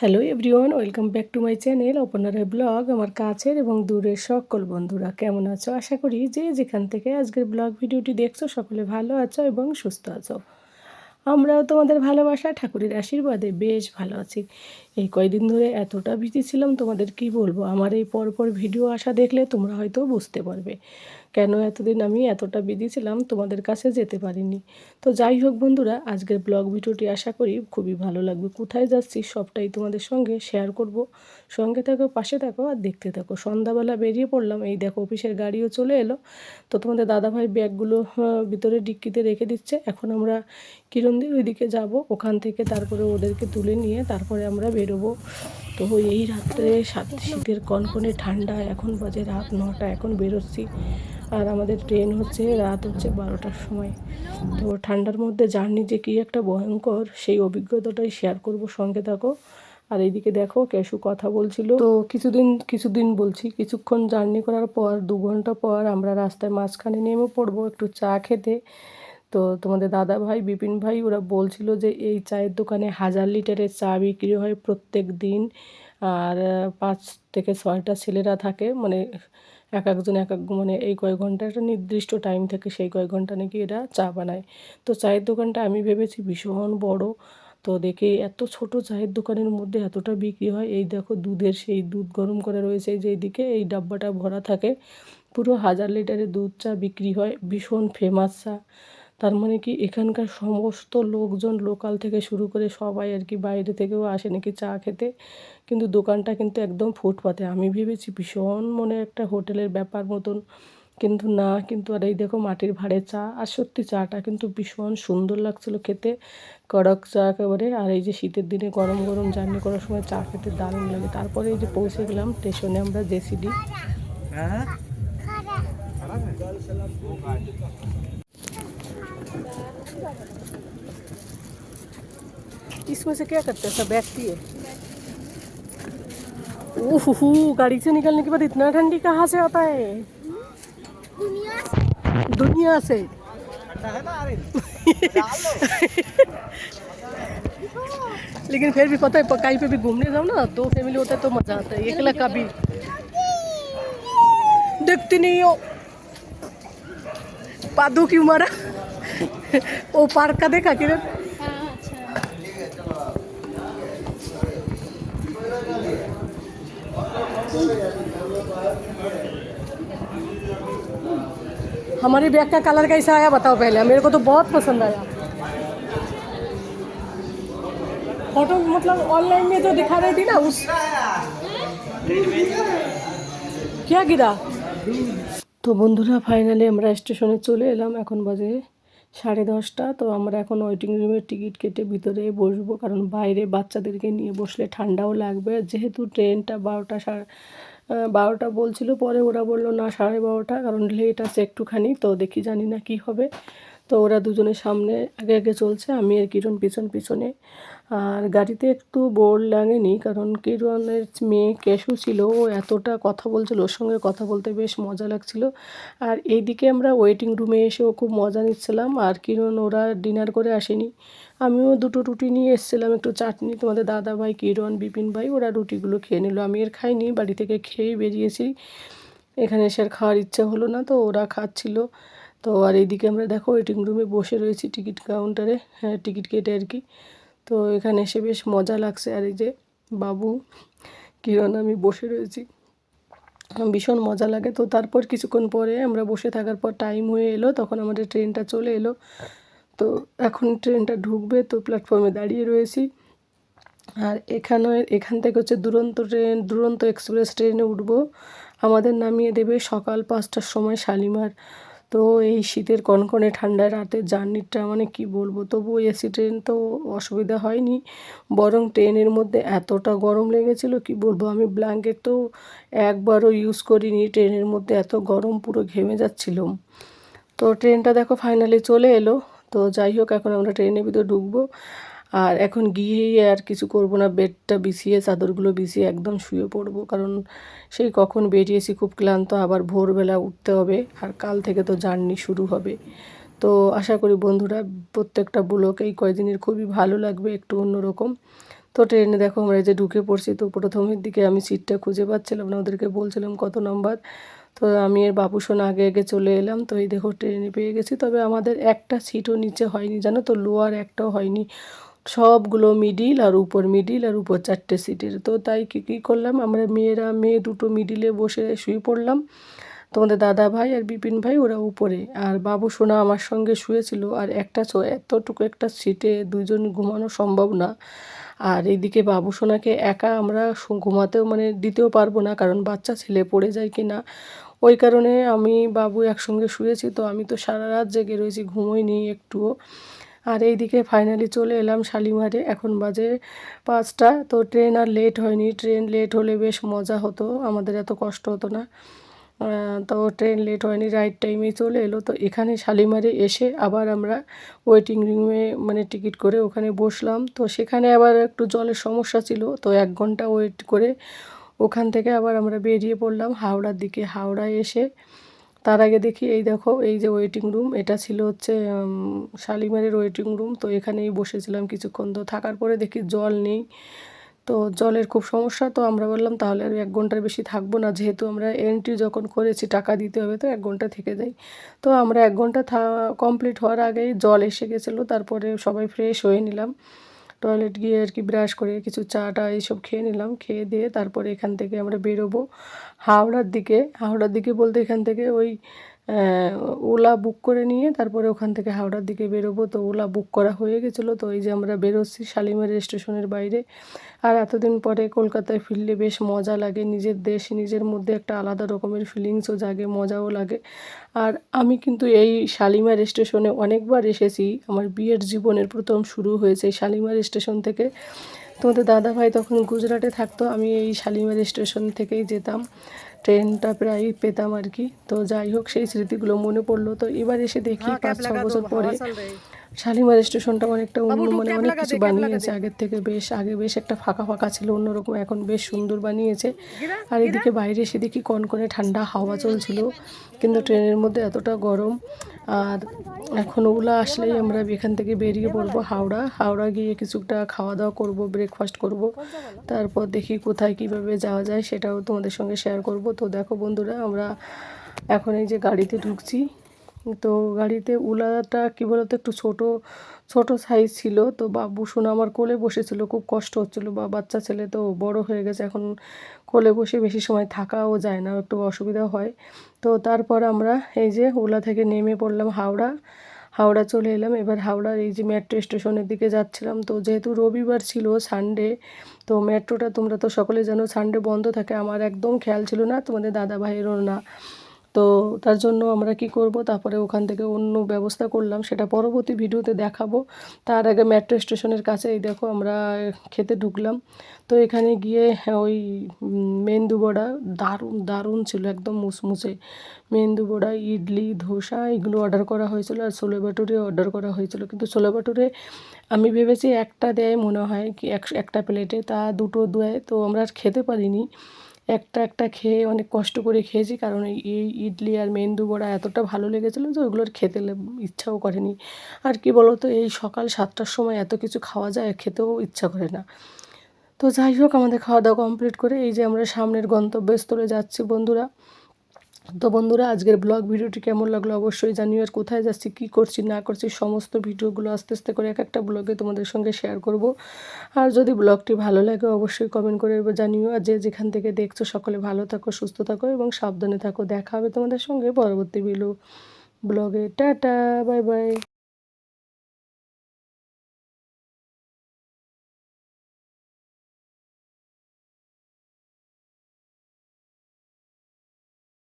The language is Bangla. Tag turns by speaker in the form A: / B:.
A: Hello everyone, welcome back to my channel অপর্ণার ব্লগ। আমার কাছের এবং দূরের সকল বন্ধুরা কেমন আছো? আশা করি যে যেখান থেকে আজকের ব্লগ ভিডিওটি দেখছো সকলে ভালো আছো এবং সুস্থ আছো। আমরাও তোমাদের ভালোবাসা ঠাকুরের আশীর্বাদে বেশ ভালো আছি। এই কয়দিন ধরে এতটা বিজি ছিলাম, তোমাদের কি বলবো। আমার এই পরপর ভিডিও আসা দেখলে তোমরা হয়তো বুঝতে পারবে কেন এতদিন আমি এতটা বিজি ছিলাম, তোমাদের কাছে যেতে পারিনি। তো যাই হোক বন্ধুরা, আজকের ব্লগ ভিডিওটি আশা করি খুবই ভালো লাগবে। কোথায় যাচ্ছি সবটাই তোমাদের সঙ্গে শেয়ার করব। সঙ্গে থাকো, পাশে থাকো আর দেখতে থাকো। সন্ধ্যাবেলা বেরিয়ে পড়লাম, এই দেখো অফিসের গাড়িও চলে এলো। তো তোমাদের দাদাভাই ব্যাগগুলো ভিতরে ডিক্কিতে রেখে দিচ্ছে। এখন আমরা কিরণদের ওইদিকে যাব, ওখান থেকে তারপরে ওদেরকে তুলে নিয়ে তারপরে আমরা বেরোবো। তো এই রাত্রে শীতের কনকনে ঠান্ডা, এখন বাজে রাত 9টা, এখন বেরোচ্ছি। আর আমাদের ট্রেন হচ্ছে রাত 12টার সময়। তো ঠান্ডার মধ্যে জার্নি যে কী একটা ভয়ঙ্কর, সেই অভিজ্ঞতাটাই শেয়ার করব, সঙ্গে থাকো। আর এইদিকে দেখো কেশু কথা বলছিল। তো কিছুদিন বলছি, কিছুক্ষণ জার্নি করার পর 2 ঘন্টা পর আমরা রাস্তায় মাঝখানে নেমে পড়বো একটু চা খেতে। তো তোমাদের দাদা ভাই বিপিন ভাই ওরা বলছিল যে এই চায়ের দোকানে 1000 লিটারের চা বিক্রি হয় প্রত্যেক দিন। আর 5 থেকে 6টা ছেলেরা থাকে, মানে এক একজন এক এক মানে এই কয়েক ঘন্টা একটা নির্দিষ্ট টাইম থাকে, সেই কয়েক ঘন্টা নাকি এরা চা বানায়। তো চায়ের দোকানটা আমি ভেবেছি ভীষণ বড়। তো দেখে এত ছোট চায়ের দোকানের মধ্যে এতটা বিক্রি হয়। এই দেখো দুধের সেই দুধ গরম করে রয়েছে, এই যে এইদিকে এই ডাব্বাটা ভরা থাকে, পুরো 1000 লিটারের দুধ চা বিক্রি হয়, ভীষণ ফেমাস চা। তার মানে কি এখানকার সমস্ত লোকজন, লোকাল থেকে শুরু করে সবাই আর কি বাইরে থেকেও আসে নাকি চা খেতে। কিন্তু দোকানটা কিন্তু একদম ফুটপাতে। আমি ভেবেছি ভীষণ মনে একটা হোটেলের ব্যাপার মতন, কিন্তু না। কিন্তু আর এই দেখো মাটির ভাঁড়ে চা, আর সত্যি চাটা কিন্তু ভীষণ সুন্দর লাগছিলো খেতে, কড়ক চা একেবারে। আর এই যে শীতের দিনে গরম গরম জার্নি করার সময় চা খেতে দারুণ লাগে। তারপরে এই যে পৌঁছে গেলাম স্টেশনে আমরা জেসিডি। इसमें से क्या करते हैं, सब बैठती है। ओह, गाड़ी से निकलने के बाद इतना ठंडी कहाँ से आता है? दुनिया से। लेकिन फिर भी पता है, कहीं पे भी घूमने जाओ ना, 2 फैमिली होता है तो मजा आता है, अकेला कभी देखती नहीं हो। पादू क्यों मारा? वो पार्क का देखा किरण? हमारे बैग का कलर कैसा आया बताओ पहले, मेरे को तो बहुत पसंद आया। फोटो मतलब ऑनलाइन में जो दिखा रही थी ना, उस क्या गिरा। তো বন্ধুরা ফাইনালি আমরা স্টেশনে চলে এলাম, এখন বাজে 10:30। তো আমরা এখন ওয়েটিং রুমের টিকিট কেটে ভিতরে বসবো, কারণ বাইরে বাচ্চাদেরকে নিয়ে বসলে ঠান্ডাও লাগবে। যেহেতু ট্রেনটা 12টা বলছিল, পরে ওরা বললো না 12:30, কারণ লেট আছে একটুখানি। তো দেখি, জানি না কি হবে। তো ওরা দুজনের সামনে আগে আগে চলছে, আমি আর কিরণ পিছন পিছনে। আর গাড়িতে একটু বোর লাগেনি, কারণ কিরণের মেয়ে কেশু ছিল, ও এতটা কথা বলছিল, ওর সঙ্গে কথা বলতে বেশ মজা লাগছিল। আর এইদিকে আমরা ওয়েটিং রুমে এসেও খুব মজা নিচ্ছিলাম। আর কিরণ ওরা ডিনার করে আসেনি, আমিও 2টো রুটি নিয়ে এসেছিলাম, একটু চাটনি। তোমাদের দাদা ভাই, কিরণ, বিপিন ভাই ওরা রুটিগুলো খেয়ে নিল, আমি আর খাইনি, বাড়ি থেকে খেয়েই বেরিয়েছি। এখানে এসে আর খাওয়ার ইচ্ছা হলো না, তো ওরা খাচ্ছিল। তো আর এইদিকে আমরা দেখো ওয়েটিং রুমে বসে রয়েছি টিকিট কাউন্টারে, হ্যাঁ টিকিট কেটে আর কি। তো এখানে এসে বেশ মজা লাগছে। আর এই যে বাবু, কিরণ, আমি বসে রয়েছি, ভীষণ মজা লাগে। তো তারপর কিছুক্ষণ পরে আমরা বসে থাকার পর টাইম হয়ে এলো, তখন আমাদের ট্রেনটা চলে এলো। তো এখন ট্রেনটা ঢুকবে, তো প্ল্যাটফর্মে দাঁড়িয়ে রয়েছি। আর এখান থেকে হচ্ছে দুরন্ত এক্সপ্রেস ট্রেনে উঠবো। আমাদের নামিয়ে দেবে সকাল 5টার সময় শালিমার। তো এই শীতের কনকনে ঠান্ডায় রাতের জার্নিটা মানে কি বলবো, তবুও এসি ট্রেন তো অসুবিধা হয়নি, বরং ট্রেনের মধ্যে এতটা গরম লেগেছিল কি বলবো। আমি ব্ল্যাঙ্কেট তো একবারও ইউজ করিনি, ট্রেনের মধ্যে এত গরম, পুরো ঘেমে যাচ্ছিলাম। তো ট্রেনটা দেখো ফাইনালি চলে এলো। তো যাই হোক, এখন আমরা ট্রেনের ভিতরে ঢুকবো। আর এখন গিয়ে আর কিছু করব না, বেডটা বিছিয়ে চাদরগুলো বিছিয়ে একদম শুয়ে পড়বো, কারণ সেই কখন বেরিয়েছি, খুব ক্লান্ত, আবার ভোরবেলা উঠতে হবে, আর কাল থেকে তো জার্নি শুরু হবে। তো আশা করি বন্ধুরা প্রত্যেকটা ব্লগ এই কয়দিনের খুবই ভালো লাগবে, একটু অন্যরকম। তো ট্রেনে দেখো আমরা এই যে ঢুকে পড়ছি। তো প্রথমের দিকে আমি সিটটা খুঁজে পাচ্ছিলাম না, ওদেরকে বলছিলাম কত নম্বর। তো আমি আর বাবুসোনা আগে আগে চলে এলাম। তো এই দেখো ট্রেনে পেয়ে গেছি, তবে আমাদের একটা সিটও নিচে হয়নি জানো তো, লোয়ার একটাও হয়নি, সবগুলো মিডিল আর উপর, মিডিল আর উপর 4টে সিটের। তো তাই কী করলাম, আমরা মেয়ে দুটো মিডিলে বসে শুয়ে পড়লাম। তোমাদের দাদা ভাই আর বিপিন ভাই ওরা উপরে, আর বাবু সোনা আমার সঙ্গে শুয়েছিল। আর এতটুকু একটা সিটে দুজন ঘুমানো সম্ভব না। আর এইদিকে বাবু সোনাকে একা আমরা ঘুমাতেও মানে দিতেও পারবো না, কারণ বাচ্চা ছেলে পড়ে যায় কি না, ওই কারণে আমি বাবু একসঙ্গে শুয়েছি। তো আমি তো সারা রাত জেগে রয়েছি, ঘুমোইনি একটুও। আর এইদিকে ফাইনালি চলে এলাম শালিমারে, এখন বাজে 5টা। তো ট্রেন আর লেট হয়নি, ট্রেন লেট হলে বেশ মজা হতো, আমাদের এত কষ্ট হতো না। তো ট্রেন লেট হয়নি, রাইট টাইমেই চলে এলো। তো এখানে শালিমারে এসে আবার আমরা ওয়েটিং রুমে মানে টিকিট করে ওখানে বসলাম। তো সেখানে আবার একটু জলের সমস্যা ছিল, তো 1 ঘন্টা ওয়েট করে ওখান থেকে আবার আমরা বেরিয়ে পড়লাম হাওড়ার দিকে। হাওড়ায় এসে তার আগে দেখি এই দেখো, এই যে ওয়েটিং রুম, এটা ছিল হচ্ছে শালিমারের ওয়েটিং রুম। তো এখানেই বসেছিলাম কিছুক্ষণ। তো থাকার পরে দেখি জল নেই, তো জলের খুব সমস্যা। তো আমরা বললাম তাহলে আর 1 ঘন্টার বেশি থাকবো না, যেহেতু আমরা এন্ট্রি যখন করেছি টাকা দিতে হবে, তো 1 ঘন্টা থেকে যাই। তো আমরা 1 ঘন্টা কমপ্লিট হওয়ার আগেই জল এসে গেছিলো। তারপরে সবাই ফ্রেশ হয়ে নিলাম, টয়লেট গিয়ে আর কি ব্রাশ করে কিছু চা টা এইসব খেয়ে নিলাম। খেয়ে দিয়ে তারপরে এখান থেকে আমরা বেরোবো হাওড়ার দিকে। হাওড়ার দিকে বলতে এখান থেকে ওই ওলা বুক করে নিয়ে তারপরে ওখান থেকে হাওড়ার দিকে বেরোবো। তো ওলা বুক করা হয়ে গেছিলো। তো এই যে আমরা বেরোচ্ছি শালিমার স্টেশনের বাইরে। আর এতদিন পরে কলকাতায় ফিরলে বেশ মজা লাগে, নিজের দেশ, নিজের মধ্যে একটা আলাদা রকমের ফিলিংসও জাগে, মজাও লাগে। আর আমি কিন্তু এই শালিমার স্টেশনে অনেকবার এসেছি, আমার বিয়ের জীবনের প্রথম শুরু হয়েছে এই শালিমার স্টেশন থেকে। তোমাদের দাদাভাই তখন গুজরাটে থাকতো, আমি এই শালিমার স্টেশন থেকেই যেতাম, ট্রেনটা প্রায়ই পেতাম আর কি। তো যাই হোক, সেই স্মৃতিগুলো মনে পড়লো। তো এবার এসে দেখি 5-6 বছর পরে শালিমার স্টেশনটা অনেকটা মানে অনেক কিছু বানিয়েছে আগের থেকে, বেশ একটা ফাঁকা ফাঁকা ছিল অন্যরকম, এখন বেশ সুন্দর বানিয়েছে। আর এদিকে বাইরে এসে দেখি কনকনে ঠান্ডা হাওয়া চলছিল, কিন্তু ট্রেনের মধ্যে এতটা গরম। আর এখন ওগুলো আসলেই আমরা এখান থেকে বেরিয়ে পড়বো হাওড়া গিয়ে কিছুটা খাওয়া দাওয়া করব, ব্রেকফাস্ট করব, তারপর দেখি কোথায় কিভাবে যাওয়া যায় সেটাও তোমাদের সঙ্গে শেয়ার করব। তো দেখো বন্ধুরা, আমরা এখন এই যে গাড়িতে ঢুকছি। তো গাড়িতে উলাটা কী বলতো, একটু ছোট সাইজ ছিল। তো বাবু সোনা আমার কোলে বসেছিল, খুব কষ্ট হচ্ছিলো, বা বাচ্চা ছেলে তো বড় হয়ে গেছে, এখন কোলে বসে বেশি সময় থাকাও যায় না, একটু অসুবিধা হয়। তো তারপর আমরা এই যে ওলা থেকে নেমে পড়লাম হাওড়া চলে এলাম। এবার হাওড়ার এই যে মেট্রো স্টেশনের দিকে যাচ্ছিলাম। তো যেহেতু রবিবার ছিল, সানডে, তো মেট্রোটা তোমরা তো সকলে জানো সানডে বন্ধ থাকে, আমার একদম খেয়াল ছিল না, তোমাদের দাদা ভাইয়েরও না। তো তার জন্য আমরা কি করব, তারপরে ওখান থেকে অন্য ব্যবস্থা করলাম, সেটা পরবর্তী ভিডিওতে দেখাবো। তার আগে মেট্রো স্টেশনের কাছে এই দেখো আমরা খেতে ঢুকলাম। তো এখানে গিয়ে ওই মেন্দু বড়া দারুণ দারুণ ছিল, একদম মুসমুসে মেন্দু বড়া, ইডলি, ধোসা এগুলো অর্ডার করা হয়েছিল, আর ছোলে ভাটুরে অর্ডার করা হয়েছিল। কিন্তু ছোলে ভাটুরে আমি ভেবেছি একটা দেয় মনে হয় কি, একটা প্লেটে, তা দুটো দেয়। তো আমরা আর খেতে পারিনি, একটা খেয়ে অনেক কষ্ট করে খেয়েছি, কারণ এই ইডলি আর মেন্দু বড়া এতটা ভালো লেগেছিলো যে ওগুলোর খেতে ইচ্ছাও করেনি। আর কি বলো তো, এই সকাল 7টার সময় এত কিছু খাওয়া যায়, খেতেও ইচ্ছা করে না। তো যাই হোক, আমাদের খাওয়া দাওয়া কমপ্লিট করে এই যে আমরা সামনের গন্তব্যস্থলে যাচ্ছি বন্ধুরা। তো বন্ধুরা, আজকের ব্লগ ভিডিওটি কেমন লাগলো অবশ্যই জানিও। আর কোথায় যাচ্ছি, কী করছি না করছি, সমস্ত ভিডিওগুলো আস্তে আস্তে করে এক একটা ব্লগে তোমাদের সঙ্গে শেয়ার করব। আর যদি ব্লগটি ভালো লাগে অবশ্যই কমেন্ট করে জানিও। আর যে যেখান থেকে দেখছো সকলে ভালো থাকো, সুস্থ থাকো এবং সাবধানে থাকো। দেখা হবে তোমাদের সঙ্গে পরবর্তী ব্লগে। Tata, bye bye.